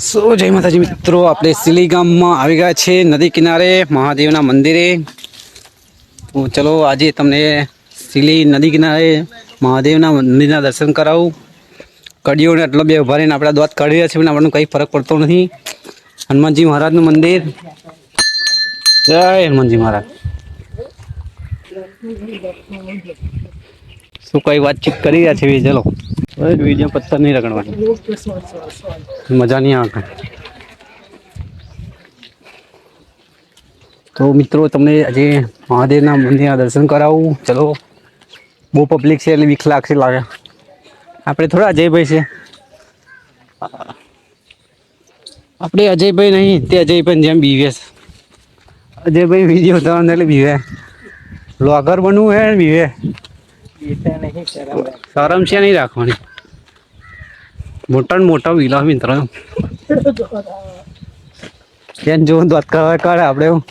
સો જય માતાજી મિત્રો, આપણે સિલી ગામમાં આવી ગયા છે, નદી કિનારે મહાદેવના મંદિરે. તો ચલો આજે તમને સિલી નદી કિનારે મહાદેવના મંદિરના દર્શન કરાવું. કડીઓને એટલો બે ઉભા રહીને આપણા દ્વાત કાઢી રહ્યા છે, પણ આપણને કંઈ ફરક પડતો નથી. હનુમાનજી મહારાજનું મંદિર. જય હનુમાનજી મહારાજ. શું કઈ વાતચીત કરી રહ્યા છે? ચલો વિડીયો પત્તા નહીં રગડવાની, મજા નહીં આવે. તો મિત્રો તમને આજે મહાદેવના મંદિરના દર્શન કરાવું. ચલો, બહુ પબ્લિક છે એટલે બીક લાગશે લાગે. આપણે થોડા અજયભાઈ છે, આપણે અજયભાઈ નહીં, તે અજયભાઈ જેમ બીવે છે. અજયભાઈ વિડીયો ઉતારવાનું એટલે બીવે, બ્લોગર બનવું હે બીવે. શરમ છે નહીં રાખવાની. મોટા ને મોટા વિલા મિત્ર કેમ જો વાત કરવા કાઢે આપણે એવું.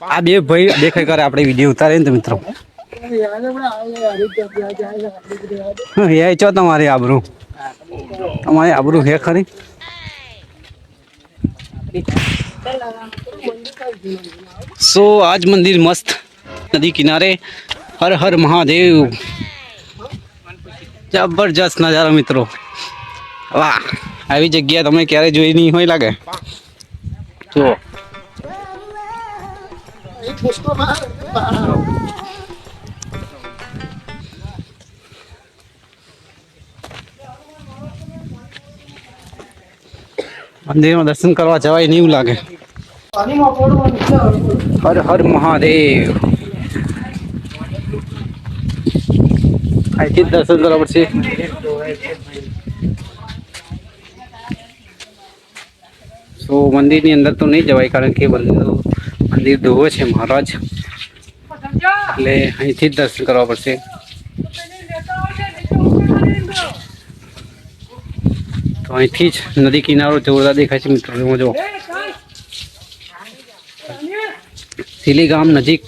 આ બે ભાઈ દેખાય કરે આપણે વિડીયો ઉતારે ને તો મિત્રો ચો તમારી આબરૂ, તમારી આબરૂ હે ખરી. સો આજ મંદિર મસ્ત નદી કિનારે. હર હર મહાદેવ. જબરજસ્ત નજારો મિત્રો, વાહ! આવી જગ્યા તમે ક્યારે જોઈ નહીં હોય લાગે. જો મંદિરમાં દર્શન કરવા જવાય નહીં એવું લાગે. હર હર મહાદેવ. અહીંથી દર્શન કરવા પડશે. તો મંદિરની અંદર તો નહીં જવાય, કારણ કે મંદિર ધોવો છે મહારાજ, એટલે અહીંથી જ દર્શન કરવા પડશે. તો અહીંથી જ નદી કિનારો જોરદાર દેખાય છે મિત્રો. જો સિલી ગામ નજીક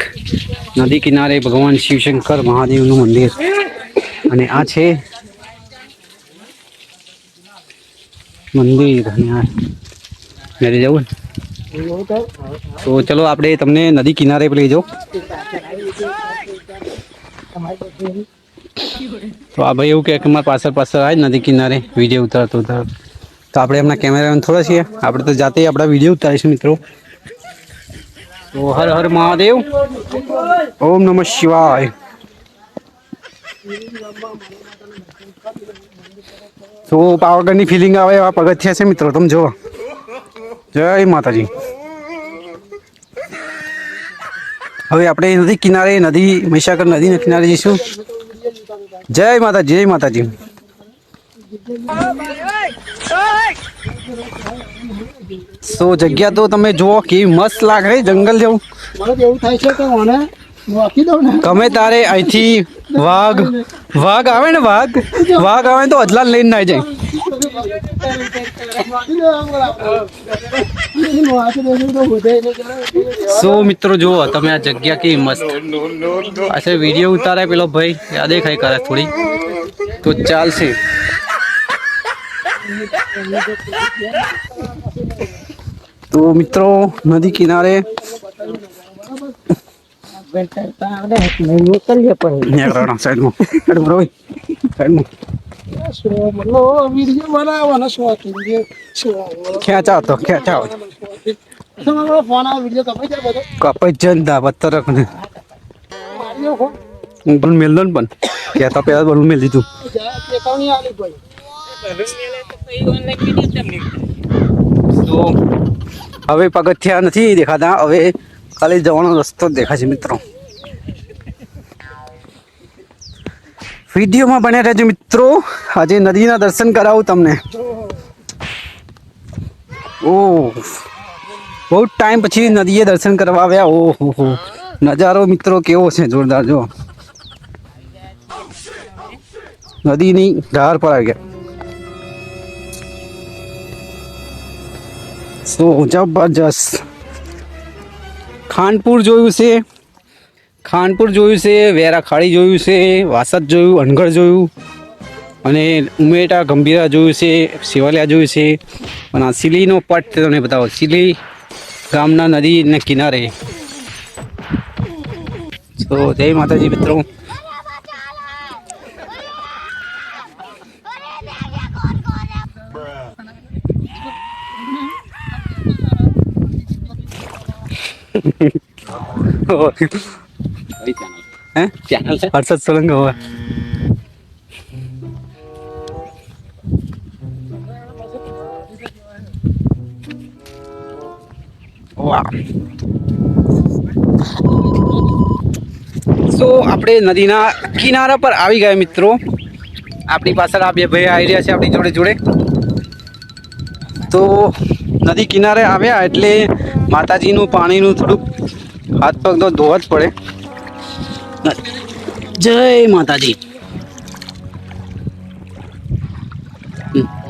નદી કિનારે ભગવાન શિવશંકર મહાદેવનું મંદિર, અને આ છે મંદિર. મેરે જવું તો ચલો આપણે તમને નદી કિનારે લઈ જાઓ. તો આ ભાઈ એવું કે મારા પાછળ આવે નદી કિનારે વિડીયો ઉતારતો તો આપણે એમના કેમેરામેન થોડા છીએ, આપણે તો જાતે આપણા વિડીયો ઉતારીશું મિત્રો. તો હર હર મહાદેવ, ઓમ નમઃ શિવાય. તો પાવાગઢની ફિલિંગ આવે એવા પગથિયા છે મિત્રો, તમે જુઓ. જય માતાજી. હવે આપણે નદી કિનારે, મહીસાગર નદીના કિનારે જઈશું. જય માતાજી, જય માતાજી. તો જગ્યા તો તમે જુઓ કેવી મસ્ત લાગે, જંગલ જેવું. એવું થાય છે કે મને વાકી દઉં ને ગમે તારે અહીંથી વાઘ આવે ને, વાઘ આવે તો અજલા લઈને ના જાય. સો મિત્રો જુઓ તમે આ જગ્યા કેવી મસ્ત. અચ્છા વિડીયો ઉતારે પેલો ભાઈ, યાદ દેખાય કરે થોડી તો ચાલશે. તો મિત્રો નદી કિનારે ખેંચાવ તો ખેંચાવ કપાઈ જનતા પત્તર મેલ દો ને, પણ કહેતા પેલા બલું મેલ દીધું. તો હવે પગથિયા નથી દેખાતા, હવે ખાલી જવાનો રસ્તો જ દેખાય છે મિત્રો. વિડીયોમાં બન્યા રહેજો મિત્રો, આજે નદીના દર્શન કરાવું તમને. ઓહ, બહુ ટાઈમ પછી નદીએ દર્શન કરવા આવ્યા. ઓહો, નજારો મિત્રો કેવો છે જોરદાર. જો નદીની ધાર પર આવી ગયા. સો જબરજસ્ત. ખાનપુર જોયું છે, ખાનપુર જોયું છે, વેરા ખાડી જોયું છે, વાસદ જોયું, અનગઢ જોયું અને ઉમેટા ગંભીરા જોયું છે, શિવાલિયા જોયું છે. પણ આ સિલીનો પટ તમને બતાવો, સિલી ગામના નદીને કિનારે. તો જય માતાજી મિત્રો. ચેનલ છે હર્ષદ સોલંકી હોય. વાહ. તો આપણે નદીના કિનારા પર આવી ગયા મિત્રો. આપણી પાછળ આ બે ભાઈ આવી રહ્યા છે આપણી જોડે જોડે. તો નદી કિનારે આવ્યા એટલે માતાજીનું પાણીનું થોડુંક હાથ પગ તો ધોવા જ પડે. જય માતાજી.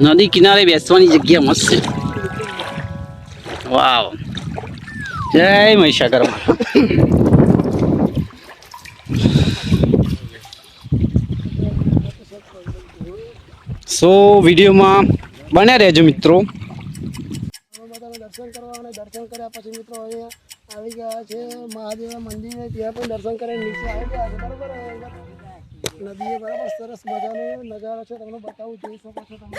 નદી કિનારે બેસવાની જગ્યા મસ્ત છે. વાવ. જય મહિષાગર. સો વિડીયોમાં બન્યા રહેજો મિત્રો. માતાના દર્શન કરવા અને દર્શન કર્યા પછી મિત્રો અહીંયા આવી ગયા છે મહાદેવના મંદિરે. ત્યાં પણ દર્શન કરીને નીચે આવી ગયા છે. બરાબર નદીએ બરાબર સરસ મજાનો નજારો છે, તમને બતાવું, જોઈ શકો છો તમે.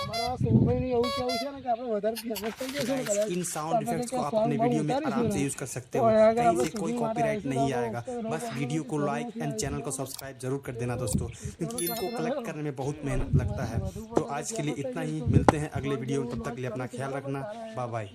અમારા સોમભાઈનું એવું કેવું છે ને કે આપણે વધારે ફેમસ થઈ જશે ને કદાચ इन साउंड इफेक्ट्स को आप अपने वीडियो में आराम से यूज कर सकते हो, कहीं से कोई कॉपीराइट नहीं आएगा। बस वीडियो को लाइक एंड चैनल को सब्सक्राइब जरूर कर देना दोस्तों, क्योंकि इनको कलेक्ट करने में बहुत मेहनत लगता है। तो आज के लिए इतना ही, मिलते हैं अगले वीडियो में, तब तक के लिए अपना ख्याल रखना, बाय बाय।